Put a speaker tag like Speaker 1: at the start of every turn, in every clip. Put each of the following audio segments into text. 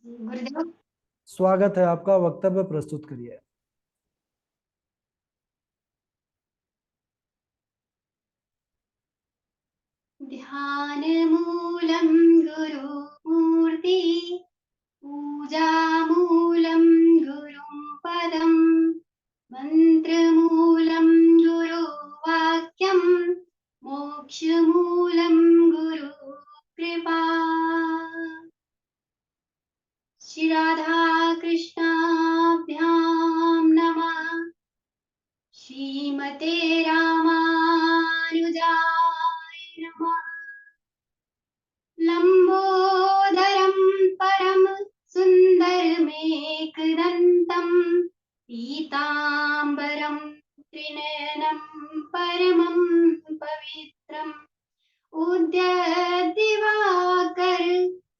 Speaker 1: गुरुदेव।
Speaker 2: स्वागत है आपका। वक्तव्य प्रस्तुत करिए।
Speaker 1: ध्यान मूलं गुरुमूर्ति, पूजा मूलं गुरुं पदं, मंत्रमूलं गुरुवाक्यं, मोक्षमूलं गुरु कृपा। श्री राधा कृष्णाभ्यां नमः। श्रीमते रामानुजाय नमः। लंबोदरं परम सुंदरमेकदन्तं, पीताम्बरं त्रिनयनं परमं पवित्रम्, उद्यद्दिवाकर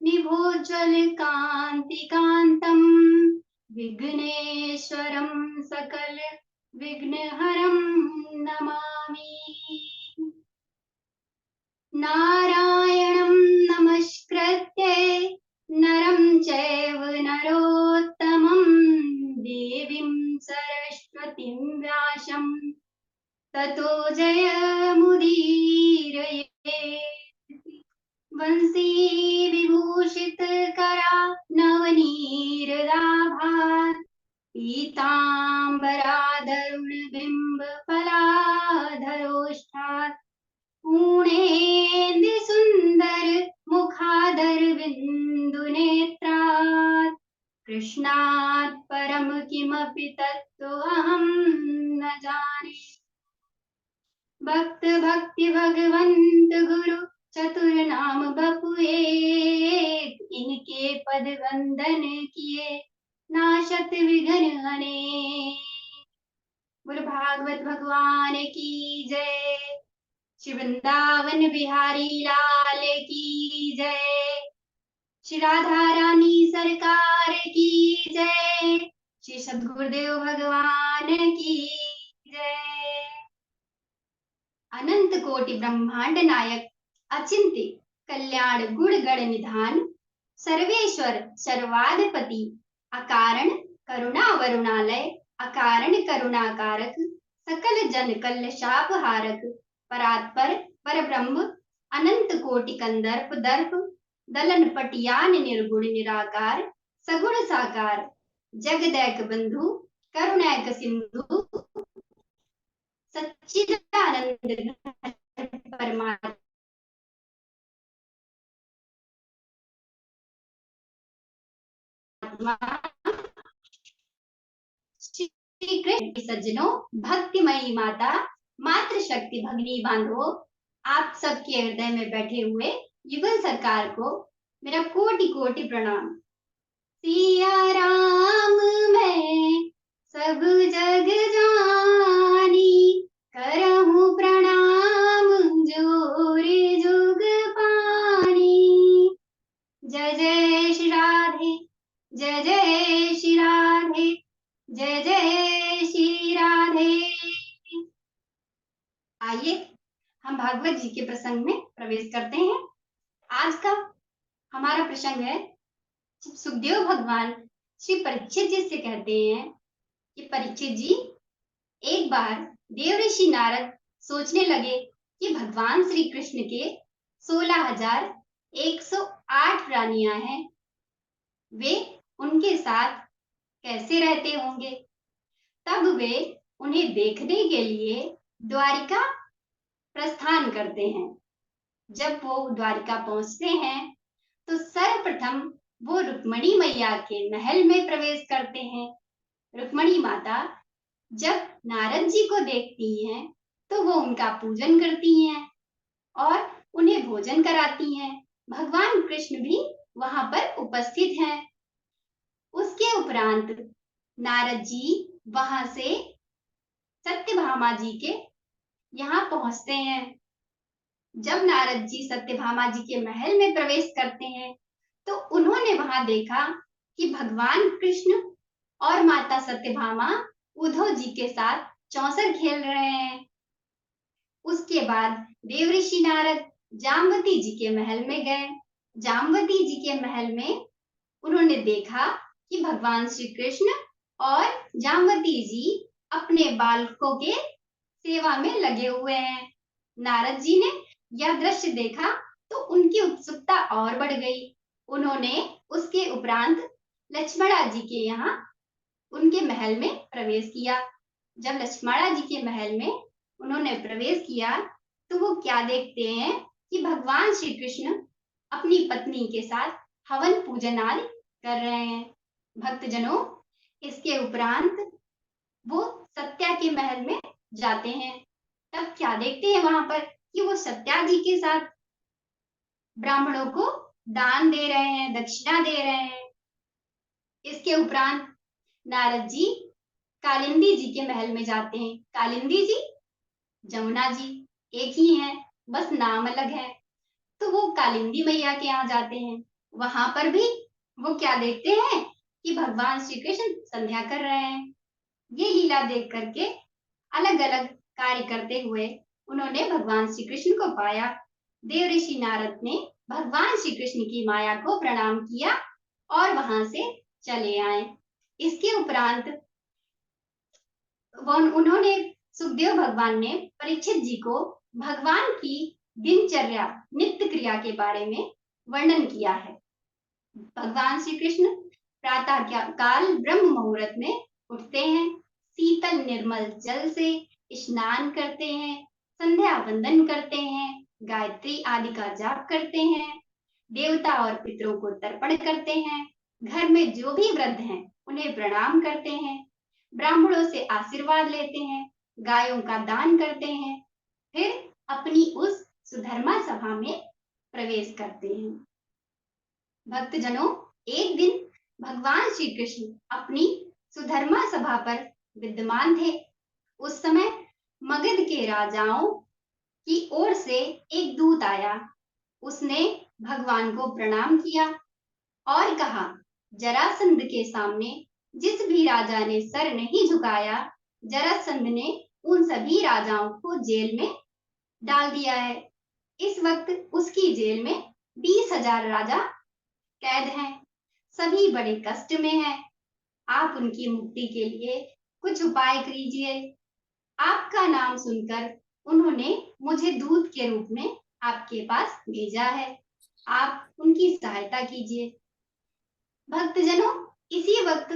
Speaker 1: निभोज्वलकान्तिकान्तं, विघ्नेश्वरं सकल विघ्नहरं नमामि। नारायणं नमस्कृत्य नरं चैव नरोत्तमं, देवीं सरस्वतीं व्यासं ततो जयमुदीरये। वंशी विभूषितकरा नवनीरदाभात्, पीताम्बरादरुणबिम्बफलाधरोष्ठात्, पूर्णेन्दुसुन्दर मुखादरविन्दुनेत्रात्, कृष्णात् परं किमपि तत्त्वमहं न जाने। भक्त भक्ति भगवंत गुरु चतुर नाम बपुए, इनके पद वंदन किए नाशत विघ्न अनेक। गुरु भागवत भगवान की जय। श्री वृंदावन बिहारी लाल की जय। श्री राधा रानी सरकार की जय। श्री सद्गुरुदेव भगवान की जय। अनंत कोटि ब्रह्मांड नायक, अचिंत्य कल्याण गुण गण निधान, सर्वेश्वर सर्वाधिपति, अकारण करुणा वरुणालय, अकारण करुणाकारक, सकल जन कल्य शाप हारक, परात्पर पर ब्रह्म, अनंत कोटि कंदर्प दर्प, दलन पटियान निर्गुण निराकार, सगुण साकार, जगदैक बंधु, करुणैक सिंधु, सच्चिदानंद परमात्मा, श्री कृष्ण सज्जनों, भक्तिमयी माता, मातृशक्ति भगिनी बांधवों, आप सबके हृदय में बैठे हुए युगल सरकार को मेरा कोटि कोटि प्रणाम। सिया राम मैं सब जग जानी, करहूं प्रणाम जोर जुग पानी। जय जय श्री राधे, जय जय श्री राधे, जय जय श्री राधे। आइए हम भागवत जी के प्रसंग में प्रवेश करते हैं। आज का हमारा प्रसंग है, सुखदेव भगवान श्री परीक्षित जी से कहते हैं कि परीक्षित जी, एक बार देवऋषि नारद सोचने लगे कि भगवान श्री कृष्ण के 16,108 रानियां हैं, वे उनके साथ कैसे रहते होंगे। तब वे उन्हें देखने के लिए द्वारिका प्रस्थान करते हैं। जब वो द्वारिका पहुंचते हैं तो सर्वप्रथम वो रुक्मणी मैया के महल में प्रवेश करते हैं। रुक्मणी माता जब नारद जी को देखती हैं तो वो उनका पूजन करती हैं और उन्हें भोजन कराती हैं। भगवान कृष्ण भी वहां पर उपस्थित हैं। उसके उपरांत नारद जी वहां से सत्यभामा जी के यहाँ पहुंचते हैं। जब नारद जी सत्यभामा जी के महल में प्रवेश करते हैं तो उन्होंने वहां देखा कि भगवान कृष्ण और माता सत्यभामा उद्धव जी के साथ चौसर खेल रहे हैं। उसके बाद देवऋषि नारद जामवती जी के महल में गए। जामवती जी के महल में उन्होंने देखा कि भगवान श्री कृष्ण और जामवती जी अपने बालकों के सेवा में लगे हुए हैं। नारद जी ने यह दृश्य देखा तो उनकी उत्सुकता और बढ़ गई। उन्होंने उसके उपरांत लक्ष्मणा जी के यहाँ उनके महल में प्रवेश किया। जब लक्ष्मणा जी के महल में उन्होंने प्रवेश किया तो वो क्या देखते हैं कि भगवान श्री कृष्ण अपनी पत्नी के साथ हवन पूजन आदि कर रहे हैं। भक्तजनों, इसके उपरांत वो सत्या के महल में जाते हैं। तब क्या देखते हैं वहां पर कि वो सत्या जी के साथ ब्राह्मणों को दान दे रहे हैं, दक्षिणा दे रहे हैं। इसके उपरांत नारद जी कालिंदी जी के महल में जाते हैं। कालिंदी जी जमुना जी एक ही हैं, बस नाम अलग है। तो वो कालिंदी मैया के यहाँ जाते हैं। वहां पर भी वो क्या देखते हैं कि भगवान श्री कृष्ण संध्या कर रहे हैं। ये लीला देख करके अलग अलग कार्य करते हुए उन्होंने भगवान श्री कृष्ण को पाया। देव ऋषि नारद ने भगवान श्री कृष्ण की माया को प्रणाम किया और वहां से चले आए। इसके उपरांत उन्होंने सुखदेव भगवान ने परीक्षित जी को भगवान की दिनचर्या नित्य क्रिया के बारे में वर्णन किया है। भगवान श्री कृष्ण प्रातः काल ब्रह्म मुहूर्त में उठते हैं, शीतल निर्मल जल से स्नान करते हैं, संध्या वंदन करते हैं, गायत्री आदि का जाप करते हैं, देवता और पितरों को तर्पण करते हैं, घर में जो भी वृद्ध हैं उन्हें प्रणाम करते हैं, ब्राह्मणों से आशीर्वाद लेते हैं, गायों का दान करते हैं, फिर अपनी उस सुधर्मा सभा में प्रवेश करते हैं। भक्तजनों, एक दिन भगवान श्री कृष्ण अपनी सुधर्मा सभा पर विद्यमान थे। उस समय मगध के राजाओं की ओर से एक दूत आया। उसने भगवान को प्रणाम किया और कहा, जरासंध के सामने जिस भी राजा ने सर नहीं झुकाया, जरासंध ने उन सभी राजाओं को जेल में डाल दिया है। इस वक्त उसकी जेल में 20,000 राजा कैद हैं। सभी बड़े कष्ट में हैं। आप उनकी मुक्ति के लिए कुछ उपाय कीजिए। आपका नाम सुनकर उन्होंने मुझे दूत के रूप में आपके पास भेजा है। आप उनकी सहायता कीजिए। भक्तजनों, इसी वक्त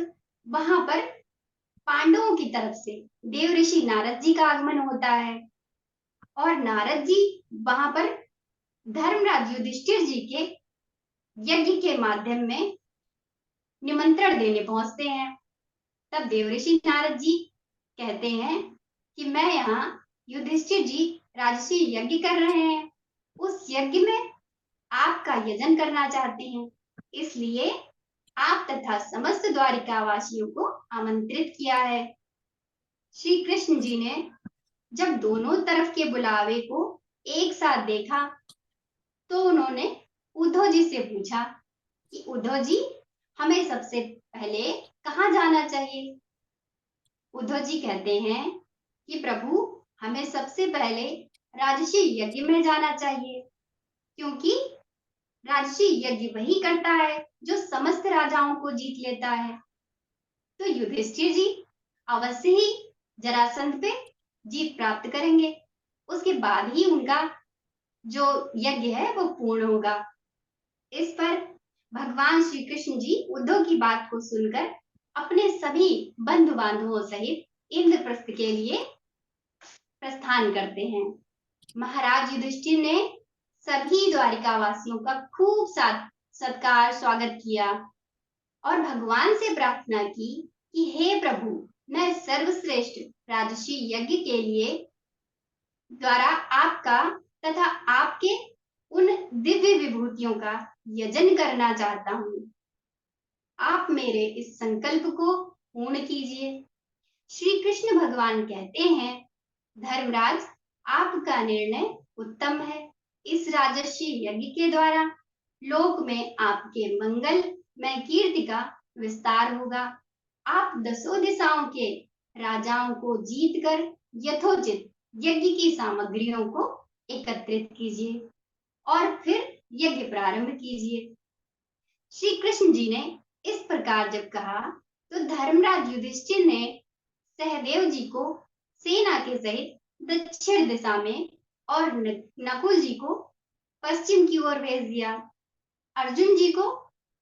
Speaker 1: वहां पर पांडवों की तरफ से देव ऋषि नारद जी का आगमन होता है और नारद जी वहां पर धर्मराज युधिष्ठिर जी के यज्ञ के माध्यम में निमंत्रण देने पहुंचते हैं। तब देवऋषि नारद जी कहते हैं कि मैं यहाँ युधिष्ठिर जी राजसी यज्ञ कर रहे हैं, उस यज्ञ में आपका यजन करना चाहते हैं, इसलिए आप तथा समस्त द्वारिका वासियों को आमंत्रित किया है। श्री कृष्ण जी ने जब दोनों तरफ के बुलावे को एक साथ देखा तो उन्होंने उद्धव जी से पूछा कि उद्धव जी, हमें सबसे पहले कहाँ जाना चाहिए। उद्धव जी कहते हैं कि प्रभु, हमें सबसे पहले राजसी यज्ञ में जाना चाहिए, क्योंकि राजसी यज्ञ वही करता है जो समस्त राजाओं को जीत लेता है। तो युधिष्ठिर जी अवश्य ही जरासंध पे जीत प्राप्त करेंगे, उसके बाद ही उनका जो यज्ञ है वो पूर्ण होगा। इस पर भगवान श्री कृष्ण जी उद्धव की बात को सुनकर अपने सभी बंधु बांधवों सहित इंद्रप्रस्थ के लिए प्रस्थान करते हैं। महाराज युधिष्ठिर ने सभी द्वारिका वासियों का खूब सत्कार स्वागत किया और भगवान से प्रार्थना की कि हे प्रभु, मैं सर्वश्रेष्ठ राजसी यज्ञ के लिए द्वारा आपका तथा आपके उन दिव्य विभूतियों का यजन करना चाहता हूँ। आप मेरे इस संकल्प को पूर्ण कीजिए। श्री कृष्ण भगवान कहते हैं, धर्मराज, आपका निर्णय उत्तम है। इस राजर्षि यज्ञ के द्वारा लोक में आपके मंगल में कीर्ति का विस्तार होगा। आप दसों दिशाओं के राजाओं को जीतकर यथोचित यज्ञ की सामग्रियों को एकत्रित कीजिए और फिर यज्ञ प्रारंभ कीजिए। श्री कृष्ण जी ने इस प्रकार जब कहा तो धर्मराज युधिष्ठिर ने सहदेव जी को सेना के सहित दक्षिण दिशा में और नकुल जी को पश्चिम की ओर भेज दिया, अर्जुन जी को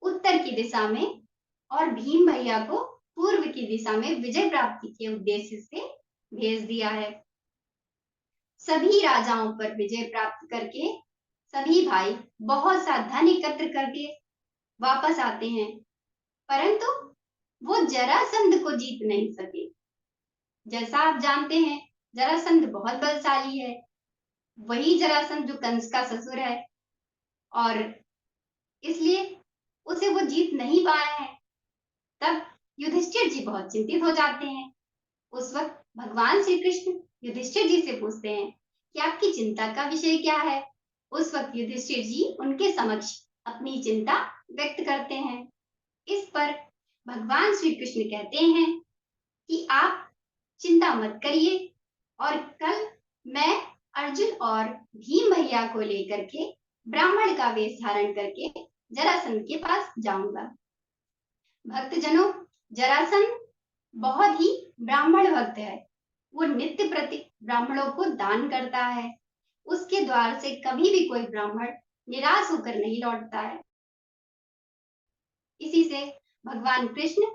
Speaker 1: उत्तर की दिशा में और भीम भैया को पूर्व की दिशा में विजय प्राप्ति के उद्देश्य से भेज दिया है। सभी राजाओं पर विजय प्राप्त करके सभी भाई बहुत सा धन एकत्र करके वापस आते हैं, परंतु वो जरासंध को जीत नहीं सके। जैसा आप जानते हैं, जरासंध बहुत बलशाली है। वही जरासंध जो कंस का ससुर है, और इसलिए उसे वो जीत नहीं पाए हैं। तब युधिष्ठिर जी बहुत चिंतित हो जाते हैं। उस वक्त भगवान श्री कृष्ण युधिष्ठिर जी से पूछते हैं कि आपकी चिंता का विषय क्या है। उस वक्त युधिष्ठिर जी उनके समक्ष अपनी चिंता व्यक्त करते हैं। इस पर भगवान श्री कृष्ण कहते हैं कि आप चिंता मत करिए, और कल मैं अर्जुन और भीम भैया को लेकर के ब्राह्मण का वेश धारण करके जरासंध के पास जाऊंगा। भक्तजनों, जरासंध बहुत ही ब्राह्मण भक्त है। वो नित्य प्रति ब्राह्मणों को दान करता है। उसके द्वार से कभी भी कोई ब्राह्मण निराश होकर नहीं लौटता है। इसी से भगवान कृष्ण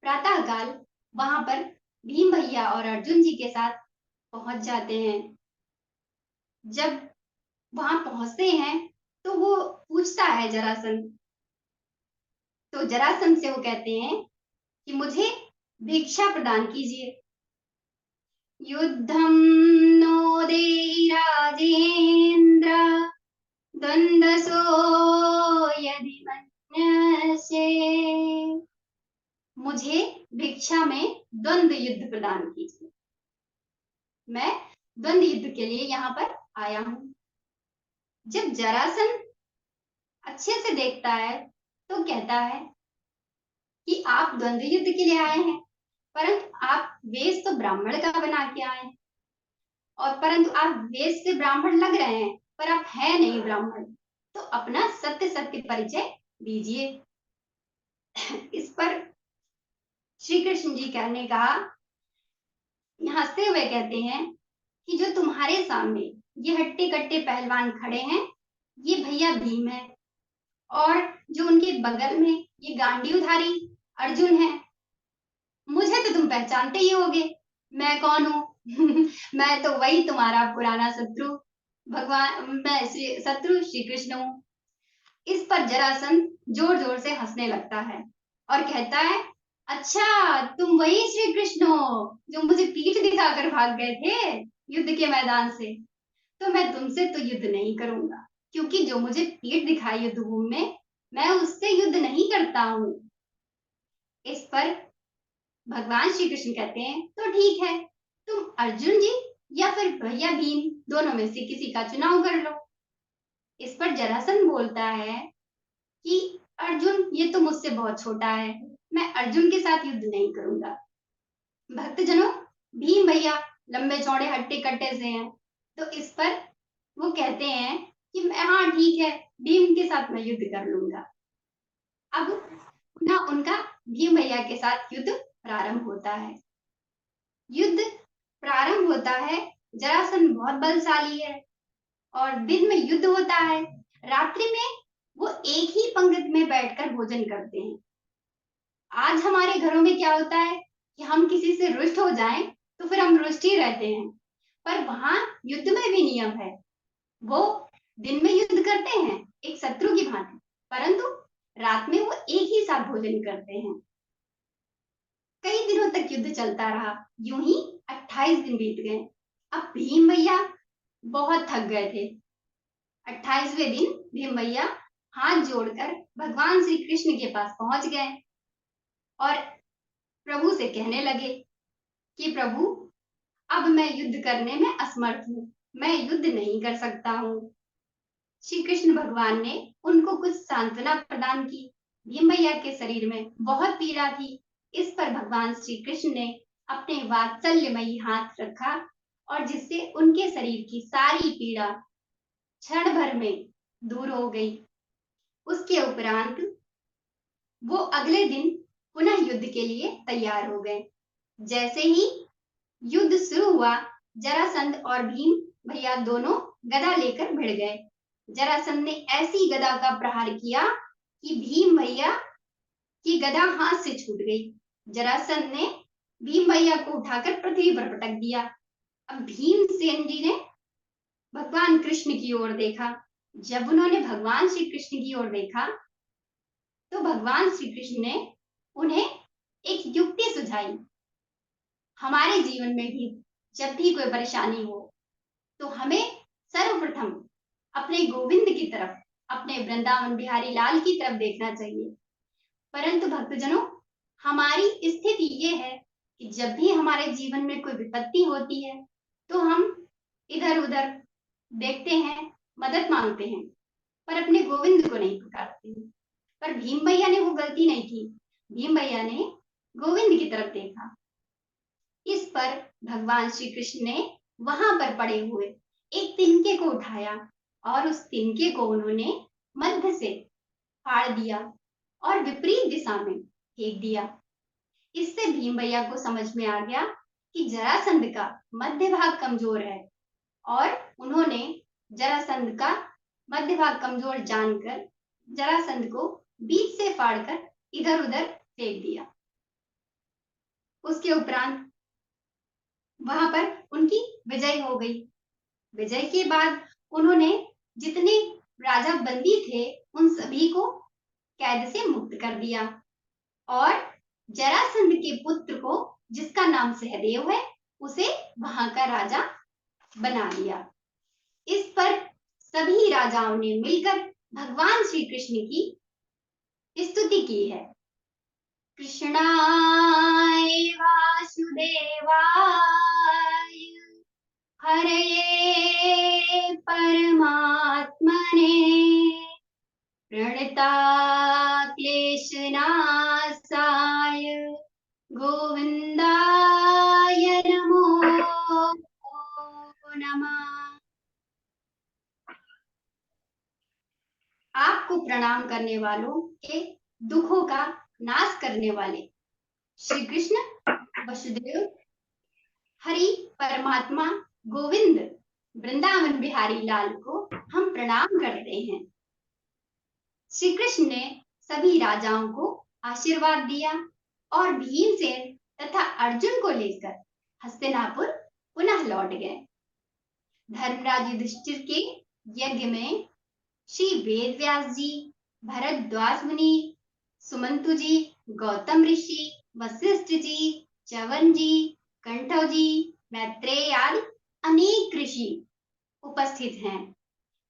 Speaker 1: प्रातःकाल वहां पर भीम भैया और अर्जुन जी के साथ पहुंच जाते हैं। जब वहां पहुंचते हैं तो वो पूछता है जरासंध, तो जरासंध से वो कहते हैं कि मुझे भिक्षा प्रदान कीजिए। युद्धम नोदेहि राजेन्द्र द्वंद्वसो यदि मन्यसे। मुझे भिक्षा में द्वंद्व युद्ध प्रदान कीजिए। मैं द्वंद्व युद्ध के लिए यहाँ पर आया हूँ। जब जरासंध अच्छे से देखता है तो कहता है कि आप द्वंद्व युद्ध के लिए आए हैं, परंतु आप वेश तो ब्राह्मण का बना के आए हैं, और परंतु आप वेश से ब्राह्मण लग रहे हैं पर आप हैं नहीं ब्राह्मण। तो अपना सत्य सत्य परिचय दीजिए। इस पर श्री कृष्ण जी कहने कहा, हंसते हुए कहते हैं कि जो तुम्हारे सामने ये हट्टे कट्टे पहलवान खड़े हैं, ये भैया भीम है, और जो उनके बगल में ये गांडीवधारी अर्जुन है। मुझे तो तुम पहचानते ही होगे, मैं कौन हूँ। मैं तो वही तुम्हारा पुराना शत्रु भगवान, मैं शत्रु श्री कृष्ण हूँ। इस पर जरासंध जोर जोर से हंसने लगता है और कहता है, अच्छा तुम वही श्री कृष्ण हो जो मुझे पीठ दिखाकर भाग गए थे युद्ध के मैदान से। तो मैं तुमसे तो युद्ध नहीं करूंगा, क्योंकि जो मुझे पीठ दिखाई युद्ध भूमि में, मैं उससे युद्ध नहीं करता हूँ। इस पर भगवान श्री कृष्ण कहते हैं, तो ठीक है, तुम अर्जुन जी या फिर भैया भीम दोनों में से किसी का चुनाव कर लो। इस पर जरासंध बोलता है कि अर्जुन ये तो मुझसे बहुत छोटा है, मैं अर्जुन के साथ युद्ध नहीं करूंगा। भक्तजनों, भीम भैया लंबे चौड़े हट्टे कट्टे से हैं, तो इस पर वो कहते हैं कि हाँ ठीक है, भीम के साथ मैं युद्ध कर लूंगा। अब ना उनका भीम भैया के साथ युद्ध प्रारंभ होता है। युद्ध प्रारंभ होता है। जरासंध बहुत बलशाली है और दिन में युद्ध होता है, रात्रि में वो एक ही पंक्ति में बैठकर भोजन करते हैं। आज हमारे घरों में क्या होता है कि हम किसी से रुष्ट हो जाएं तो फिर हम रुष्ट ही रहते हैं, पर वहां युद्ध में भी नियम है। वो दिन में युद्ध करते हैं एक शत्रु की भांति, परंतु रात में वो एक ही साथ भोजन करते हैं। कई दिनों तक युद्ध चलता रहा, यूं ही 28 दिन बीत गए। अब भीम भैया बहुत थक गए थे। 28वें दिन भीम भैया हाथ जोड़कर भगवान श्री कृष्ण के पास पहुंच गए और प्रभु से कहने लगे कि प्रभु, अब मैं युद्ध करने में असमर्थ हूँ, मैं युद्ध नहीं कर सकता हूँ। श्री कृष्ण भगवान ने उनको कुछ सांत्वना प्रदान की। भीम भैया के शरीर में बहुत पीड़ा थी। इस पर भगवान श्री कृष्ण ने अपने वात्सल्यमयी हाथ रखा और जिससे उनके शरीर की सारी पीड़ा क्षण भर में दूर हो गई। उसके उपरांत वो अगले दिन पुनः युद्ध के लिए तैयार हो गए। जैसे ही युद्ध शुरू हुआ, जरासंध और भीम भैया दोनों गदा लेकर भिड़ गए। जरासंध ने ऐसी गदा का प्रहार किया कि भीम भैया की गदा हाथ से छूट गई। जरासंध ने भीम भैया को उठाकर पृथ्वी पर पटक दिया। अब भीमसेन जी ने भगवान कृष्ण की ओर देखा। जब उन्होंने भगवान श्री कृष्ण की ओर देखा तो भगवान श्री कृष्ण ने उन्हें एक युक्ति सुझाई। हमारे जीवन में भी जब भी कोई परेशानी हो तो हमें सर्वप्रथम अपने गोविंद की तरफ, अपने वृंदावन बिहारी लाल की तरफ देखना चाहिए। परंतु भक्तजनों, हमारी स्थिति ये है कि जब भी हमारे जीवन में कोई विपत्ति होती है तो हम इधर उधर देखते हैं, मदद मांगते हैं, पर अपने गोविंद को नहीं पुकारते हैं। पर भीम भैया ने वो गलती नहीं की। भीम भैया ने गोविंद की तरफ देखा। इस पर भगवान श्री कृष्ण ने वहां पर पड़े हुए एक तिनके को उठाया और उस तिनके को उन्होंने मध्य से फाड़ दिया और विपरीत दिशा में फेंक दिया। इससे भीम भैया को समझ में आ गया कि जरासंध का मध्य भाग कमजोर है और उन्होंने जरासंध का मध्य भाग कमजोर जानकर जरासंध को बीच से फाड़कर इधर उधर फेंक दिया। उसके उपरांत वहां पर उनकी विजय हो गई। विजय के बाद उन्होंने जितने राजा बंदी थे उन सभी को कैद से मुक्त कर दिया और जरासंध के पुत्र को, जिसका नाम सहदेव है, उसे वहां का राजा बना दिया। इस पर सभी राजाओं ने मिलकर भगवान श्री कृष्ण की स्तुति की है। कृष्णाय वासुदेवाय हरये परमात्मने प्रणताक्लेशनाशाय गोविन्दाय नमो नमः। आपको प्रणाम करने वालों के दुखों का नाश करने वाले श्री कृष्ण वसुदेव हरि परमात्मा गोविंद वृंदावन बिहारी लाल को हम प्रणाम करते हैं। श्री कृष्ण ने सभी राजाओं को आशीर्वाद दिया और भीमसेन तथा अर्जुन को लेकर हस्तिनापुर पुनः लौट गए। धर्मराज युधिष्ठिर के यज्ञ में श्री वेद व्यास जी, भरद्वाज मुनि, सुमंतु जी, गौतम ऋषि, वशिष्ठ जी, च्यवन जी, कंठव जी, मैत्रेय आदि अनेक ऋषि उपस्थित हैं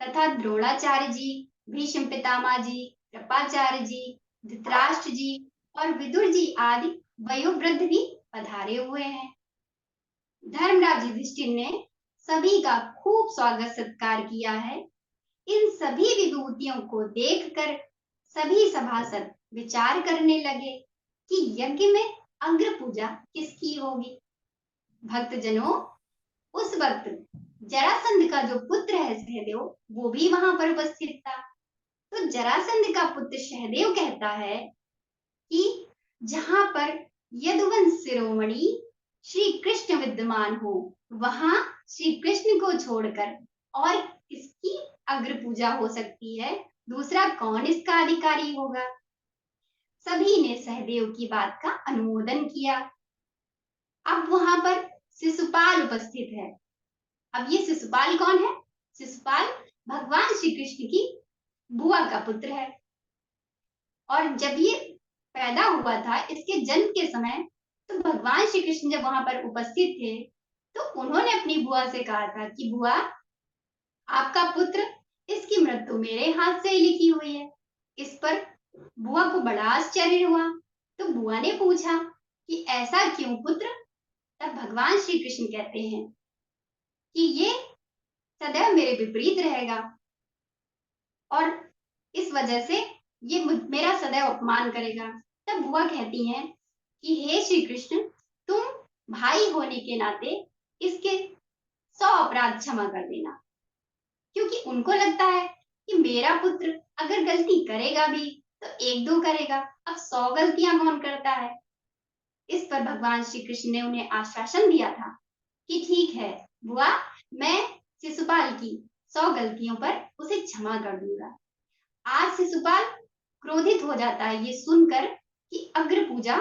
Speaker 1: तथा द्रोणाचार्य जी, भीष्म पितामह जी, कृपाचार्य जी, धृतराष्ट्र जी और विदुर जी आदि वयोवृद्ध भी पधारे हुए हैं। धर्मराज युधिष्ठिर ने सभी का खूब स्वागत सत्कार किया है। इन सभी विभूतियों को देखकर सभी सभासद विचार करने लगे कि यज्ञ में अग्र पूजा किसकी होगी। भक्तजनों, उस वक्त जरासंध का जो पुत्र है सहदेव, वो भी वहां पर उपस्थित था। तो जरासंध का पुत्र सहदेव कहता है कि जहां पर यदुवंश शिरोमणि श्री कृष्ण विद्यमान हो, वहां श्री कृष्ण को छोड़कर और किसकी अग्र पूजा हो सकती है? दूसरा कौन इसका अधिकारी होगा? सभी ने सहदेव की बात का अनुमोदन किया। अब वहां पर शिशुपाल उपस्थित है। अब ये शिशुपाल कौन है? शिशुपाल भगवान श्री कृष्ण की बुआ का पुत्र है और जब ये पैदा हुआ था, इसके जन्म के समय, तो भगवान श्री कृष्ण जब वहां पर उपस्थित थे तो उन्होंने अपनी बुआ से कहा था कि बुआ, आपका पुत्र, इसकी मृत्यु मेरे हाथ से ही लिखी हुई है। इस पर बुआ को बड़ा आश्चर्य हुआ। तो बुआ ने पूछा कि ऐसा क्यों पुत्र? तब भगवान श्री कृष्ण कहते हैं कि ये सदैव मेरे विपरीत रहेगा और इस वजह से ये मेरा सदैव अपमान करेगा। तब बुआ कहती हैं कि हे श्री कृष्ण, तुम भाई होने के नाते इसके 100 अपराध क्षमा कर देना, क्योंकि उनको लगता है कि मेरा पुत्र अगर गलती करेगा भी तो 1-2 करेगा, अब 100 गलतियां कौन करता है? इस पर भगवान श्री कृष्ण ने उन्हें आश्वासन दिया था कि ठीक है बुआ, मैं शिशुपाल की 100 गलतियों पर उसे क्षमा कर दूंगा। आज शिशुपाल क्रोधित हो जाता है ये सुनकर कि अग्र पूजा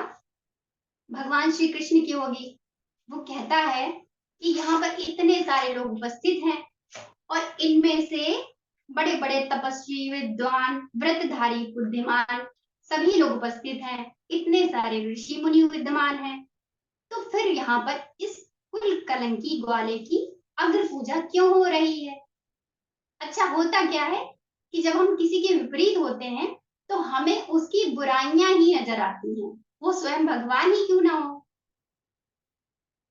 Speaker 1: भगवान श्री कृष्ण की होगी। वो कहता है कि यहाँ पर इतने सारे लोग उपस्थित हैं और इनमें से बड़े बड़े तपस्वी, विद्वान, व्रतधारी, बुद्धिमान सभी लोग उपस्थित हैं, इतने सारे ऋषि मुनि विद्यमान हैं, तो फिर यहाँ पर इस कुल कलंकी ग्वाले की अग्र पूजा क्यों हो रही है? अच्छा, होता क्या है कि जब हम किसी के विपरीत होते हैं तो हमें उसकी बुराइयां ही नजर आती हैं, वो स्वयं भगवान ही क्यों ना हो।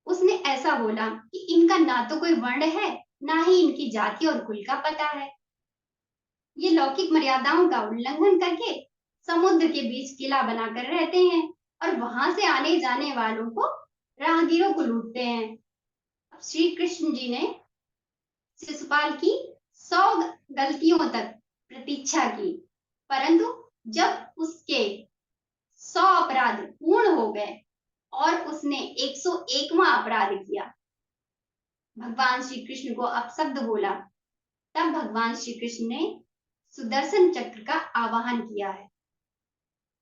Speaker 1: उसने ऐसा बोला कि इनका ना तो कोई वर्ण है, ना ही इनकी जाति और कुल का पता है। ये लौकिक मर्यादाओं का उल्लंघन करके समुद्र के बीच किला बनाकर रहते हैं और वहां से आने जाने वालों को, राहगीरों को लूटते हैं। अब श्री कृष्ण जी ने शिशुपाल की 100 गलतियों तक प्रतीक्षा की, परंतु जब उसके 100 अपराध पूर्ण हो गए और उसने 101वां अपराध किया, भगवान श्री कृष्ण को अपशब्द बोला, तब भगवान श्री कृष्ण ने सुदर्शन चक्र का आवाहन किया है।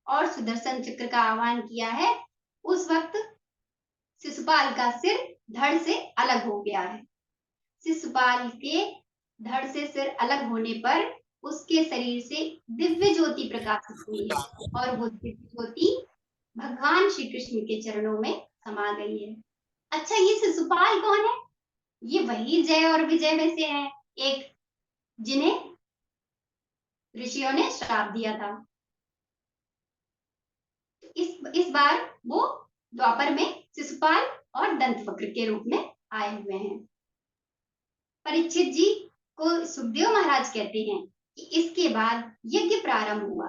Speaker 1: और सुदर्शन चक्र का आह्वान किया है, उस वक्त शिशुपाल का सिर धड़ से अलग हो गया है। शिशुपाल के धड़ से सिर अलग होने पर उसके शरीर से दिव्य ज्योति प्रकाशित हुई है और वो दिव्य ज्योति भगवान श्री कृष्ण के चरणों में समा गई है। अच्छा, ये शिशुपाल कौन है? ये वही जय और विजय में से है एक, जिन्हें ऋषियों ने श्राप दिया था। इस बार वो द्वापर में शिशुपाल और दंतवक्र के रूप में आए हुए हैं। परीक्षित जी को सुखदेव महाराज कहते हैं कि इसके बाद यज्ञ प्रारंभ हुआ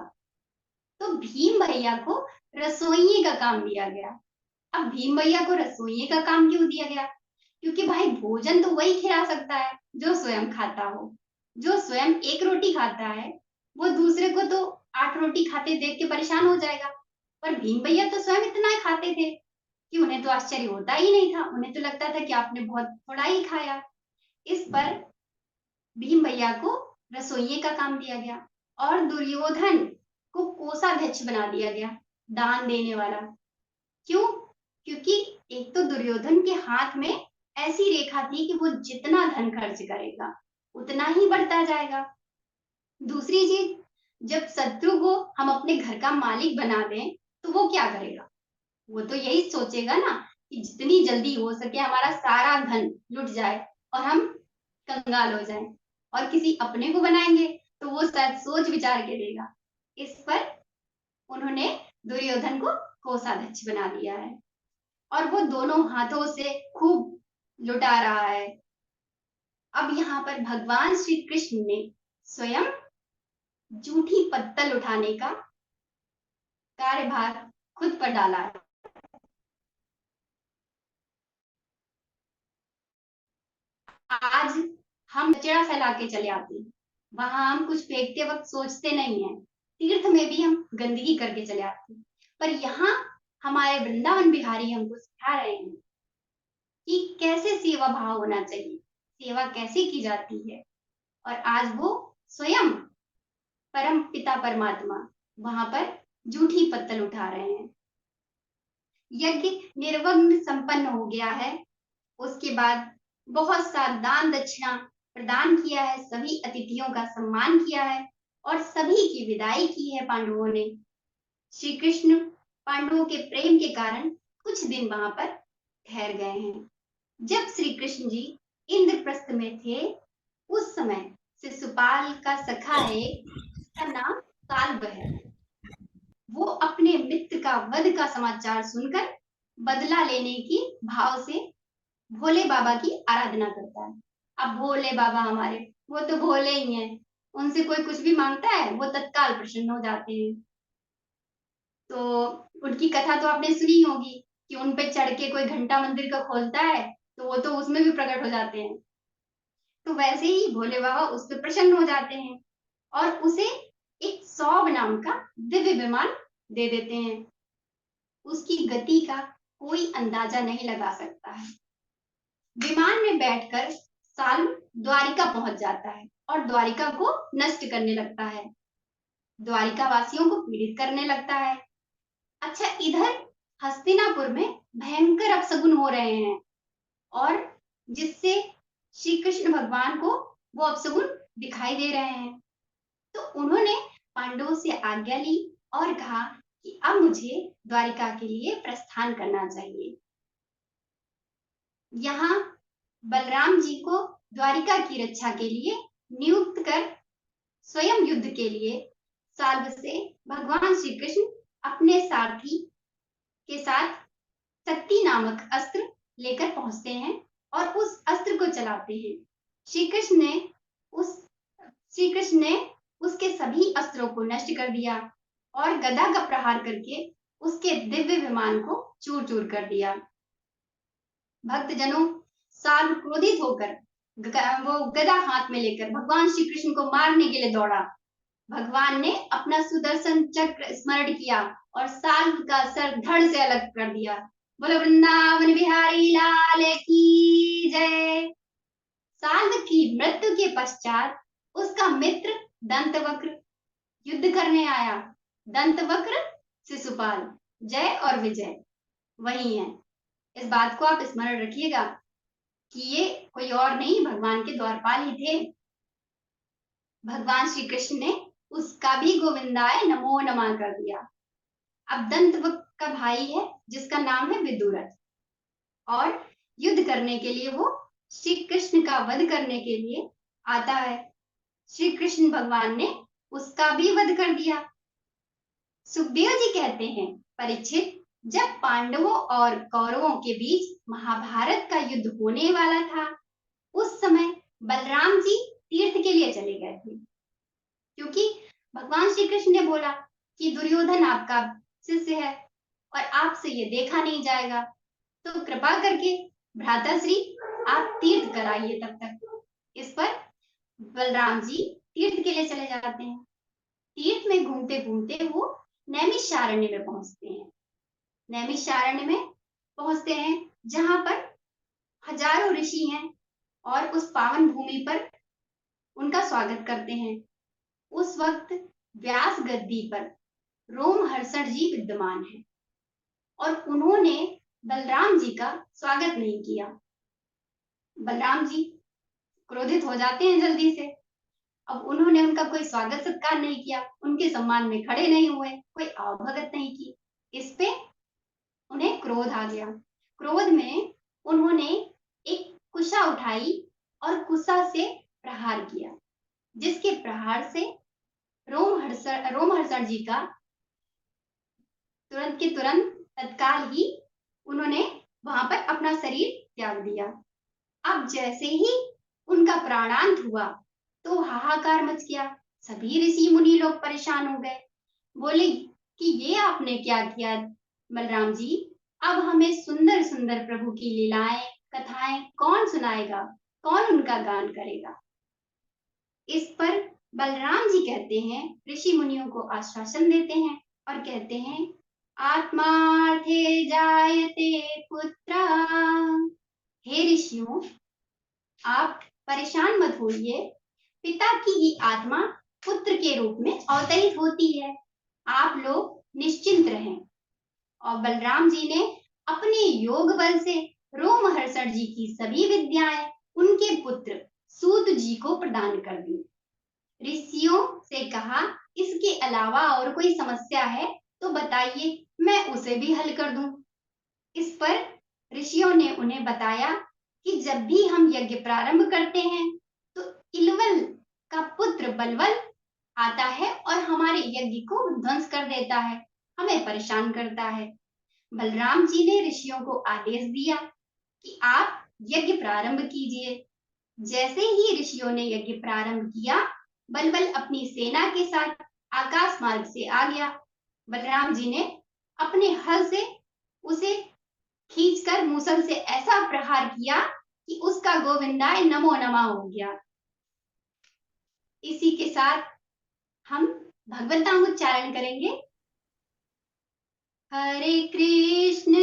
Speaker 1: तो भीम भैया को रसोइये का काम दिया गया। अब भीम भैया को रसोइये का काम क्यों दिया गया? क्योंकि भाई भोजन तो वही खिला सकता है जो स्वयं खाता हो। जो स्वयं एक रोटी खाता है वो दूसरे को तो 8 रोटी खाते देख के परेशान हो जाएगा, पर भीम भैया तो स्वयं इतना ही खाते थे कि उन्हें तो आश्चर्य होता ही नहीं था। उन्हें तो लगता था कि आपने बहुत थोड़ा ही खाया। इस पर भीम भैया को रसोइये का काम दिया गया और दुर्योधन को कोषाध्यक्ष बना दिया गया, दान देने वाला। क्यों? क्योंकि एक तो दुर्योधन के हाथ में ऐसी रेखा थी कि वो जितना धन खर्च करेगा उतना ही बढ़ता जाएगा। दूसरी चीज, जब शत्रु को हम अपने घर का मालिक बना दें तो वो क्या करेगा? वो तो यही सोचेगा ना कि जितनी जल्दी हो सके हमारा सारा धन लुट जाए और हम कंगाल हो जाएं, और किसी अपने को बनाएंगे तो वो शायद सोच विचार के देगा। इस पर उन्होंने दुर्योधन को कोषाध्यक्ष बना दिया है और वो दोनों हाथों से खूब लुटा रहा है। अब यहाँ पर भगवान श्री कृष्ण ने स्वयं जूठी पत्तल उठाने का कार्यभार खुद पर डाला है। आज हम कचरा फैला के चले आते हैं, वहां हम कुछ फेंकते वक्त सोचते नहीं है, तीर्थ में भी हम गंदगी करके चले आते हैं, पर यहाँ हमारे वृंदावन बिहारी हमको सिखा रहे हैं कि कैसे सेवा भाव होना चाहिए, सेवा कैसे की जाती है। और आज वो स्वयं परम पिता परमात्मा वहां पर जूठी पत्तल उठा रहे हैं। यज्ञ निर्विघ्न संपन्न हो गया है। उसके बाद बहुत सा दान दक्षिणा प्रदान किया है, सभी अतिथियों का सम्मान किया है और सभी की विदाई की है पांडवों ने। श्री कृष्ण पांडवों के प्रेम के कारण कुछ दिन वहां पर ठहर गए हैं। जब श्री कृष्ण जी इंद्रप्रस्थ में थे उस समय शिशुपाल का सखा है, जिसका नाम काल्ब है, वो अपने मित्र का वध का समाचार सुनकर बदला लेने की भाव से भोले बाबा की आराधना करता है। अब भोले बाबा हमारे, वो तो भोले ही हैं, उनसे कोई कुछ भी मांगता है वो तत्काल प्रसन्न हो जाते हैं। तो उनकी कथा तो आपने सुनी होगी कि उन पे चढ़ के कोई घंटा मंदिर का खोलता है तो वो तो उसमें भी प्रकट हो जाते हैं। तो वैसे ही भोले बाबा उस पर प्रसन्न हो जाते हैं और उसे एक सौभ नाम का दिव्य विमान दे देते हैं। उसकी गति का कोई अंदाजा नहीं लगा सकता है। विमान में बैठकर साल्व द्वारिका पहुंच जाता है और द्वारिका को नष्ट करने लगता है, द्वारिका वासियों को पीड़ित करने लगता है। अच्छा, इधर हस्तिनापुर में भयंकर अपशगुन हो रहे हैं और जिससे श्री कृष्ण भगवान को वो अपशगुन दिखाई दे रहे हैं। तो उन्होंने पांडवों से आज्ञा ली और कहा कि अब मुझे द्वारिका के लिए प्रस्थान करना चाहिए। यहाँ बलराम जी को द्वारिका की रक्षा के लिए नियुक्त कर स्वयं युद्ध के लिए साल्व से भगवान श्री कृष्ण अपने सारथी के साथ शक्ति नामक अस्त्र लेकर पहुंचते हैं और उस अस्त्र को चलाते हैं। श्री कृष्ण ने उसके सभी अस्त्रों को नष्ट कर दिया और गदा का प्रहार करके उसके दिव्य विमान को चूर चूर कर दिया। भक्तजनों, साल्व क्रोधित होकर वो गदा हाथ में लेकर भगवान श्री कृष्ण को मारने के लिए दौड़ा। भगवान ने अपना सुदर्शन चक्र स्मरण किया और साल्व का सर धड़ से अलग कर दिया। बोलो वृंदावन बिहारी लाल की जय। साल्व की मृत्यु के पश्चात उसका मित्र दंतवक्र युद्ध करने आया। दंतवक्र शिशुपाल, जय और विजय वही है। इस बात को आप स्मरण रखिएगा कि ये कोई और नहीं, भगवान के द्वारपाल ही थे। भगवान श्री कृष्ण ने उसका भी गोविंदाय नमो नमः कर दिया। अब दंतवक्र का भाई है जिसका नाम है विदुरथ और युद्ध करने के लिए वो श्री कृष्ण का वध करने के लिए आता है। श्री कृष्ण भगवान ने उसका भी वध कर दिया। सुखदेव जी कहते हैं, परीक्षित, जब पांडवों और कौरवों के बीच महाभारत का युद्ध होने वाला था, उस समय बलराम जी तीर्थ के लिए चले गए थे, क्योंकि भगवान श्री कृष्ण ने बोला कि दुर्योधन आपका शिष्य है और आपसे ये देखा नहीं जाएगा, तो कृपा करके भ्राताश्री आप तीर्थ कराइए तब तक। इस पर बलराम जी तीर्थ के लिए चले जाते हैं। तीर्थ में घूमते घूमते वो नैमिषारण्य में पहुंचते हैं। नैमिषारण्य में पहुंचते हैं जहां पर हजारों ऋषि हैं और उस पावन भूमि पर उनका स्वागत करते हैं। उस वक्त व्यास गद्दी पर रोमहर्षण जी विद्यमान है और उन्होंने बलराम जी का स्वागत नहीं किया। बलराम जी क्रोधित हो जाते हैं जल्दी से। अब उन्होंने उनका कोई स्वागत सत्कार नहीं किया, उनके सम्मान में खड़े नहीं हुए, कोई आवभगत नहीं की। इस पे उन्हें क्रोध आ गया। क्रोध में उन्होंने एक कुशा उठाई और कुशा से प्रहार किया, जिसके प्रहार से रोमहर्षण जी का तुरंत के तुरंत तत्काल ही उन्होंने वहां पर अपना शरीर त्याग दिया। अब जैसे ही उनका प्राणांत हुआ तो हाहाकार मच गया। सभी ऋषि मुनि लोग परेशान हो गए, बोले कि ये आपने क्या किया बलराम जी? अब हमें सुंदर सुंदर प्रभु की लीलाएं कथाएं कौन सुनाएगा, कौन उनका गान करेगा? इस पर बलराम जी कहते हैं, ऋषि मुनियों को आश्वासन देते हैं और कहते हैं, आत्मार्थे जायते पुत्र। हे ऋषियों, आप परेशान मत होइए, पिता की ही आत्मा पुत्र के रूप में अवतरित होती है, आप लोग निश्चिंत रहें। और बलराम जी ने अपने योग बल से रोमहर्षण जी की सभी विद्याएं उनके पुत्र सूत जी को प्रदान कर दी। ऋषियों से कहा, इसके अलावा और कोई समस्या है तो बताइए, मैं उसे भी हल कर दूं। इस पर ऋषियों ने उन्हें बताया कि जब भी हम यज्ञ प्रारंभ करते हैं तो इलवल का पुत्र बलवल आता है और हमारे यज्ञ को ध्वंस कर देता है, हमें परेशान करता है। बलराम जी ने ऋषियों को आदेश दिया कि आप यज्ञ प्रारंभ कीजिए। जैसे ही ऋषियों ने यज्ञ प्रारंभ किया, बलबल अपनी सेना के साथ आकाश मार्ग से आ गया। बलराम जी ने अपने हल से उसे खींचकर मूसल से ऐसा प्रहार किया कि उसका गोविंदाय नमो नमः हो गया। इसी के साथ हम भगवतांग उच्चारण करेंगे। हरे कृष्ण